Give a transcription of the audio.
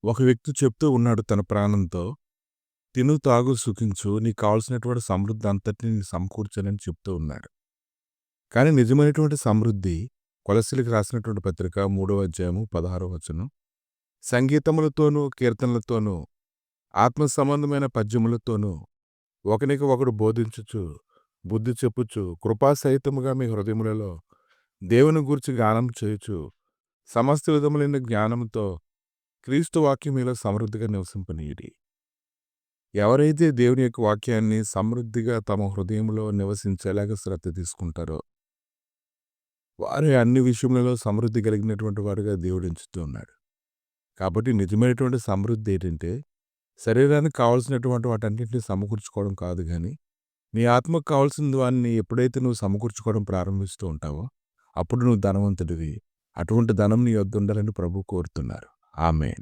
ఒక వ్యక్తి చెప్తూ ఉన్నాడు తన ప్రాణంతో, "తిను, తాగు, సుఖించు. నీకు కావాల్సినటువంటి సమృద్ధి అంతటిని నీకు సమకూర్చానని" చెప్తూ ఉన్నాడు. కానీ నిజమైనటువంటి సమృద్ధి కొలస్సీలకు రాసినటువంటి పత్రిక 3వ అధ్యాయము 16వ వచనం, సంగీతములతోనూ, కీర్తనలతోనూ, ఆత్మ సంబంధమైన పద్యములతోనూ ఒకనికి ఒకడు బోధించుచు, బుద్ధి చెప్పుచు, కృపాసహితముగా మీ హృదయములలో దేవుని గూర్చి గానం చేయుచు, సమస్త విధములైన జ్ఞానముతో క్రీస్తు వాక్యం మీలో సమృద్ధిగా నివసింపనీయుడి. ఎవరైతే దేవుని యొక్క వాక్యాన్ని సమృద్ధిగా తమ హృదయంలో నివసించేలాగా శ్రద్ధ తీసుకుంటారో, వారు అన్ని విషయములలో సమృద్ధి కలిగినటువంటి వారుగా దేవుడు ఎంచుతూ ఉన్నాడు. కాబట్టి నిజమైనటువంటి సమృద్ధి ఏంటంటే, శరీరానికి కావాల్సినటువంటి వాటన్నిటిని సమకూర్చుకోవడం కాదు గాని, నీ ఆత్మకు కావాల్సిన దాన్ని ఎప్పుడైతే నువ్వు సమకూర్చుకోవడం ప్రారంభిస్తూ ఉంటావో, అప్పుడు నువ్వు ధనవంతుడివి. అటువంటి ధనం నీ యొద్ద ఉండాలని ప్రభువు కోరుతున్నారు. ఆమేన్.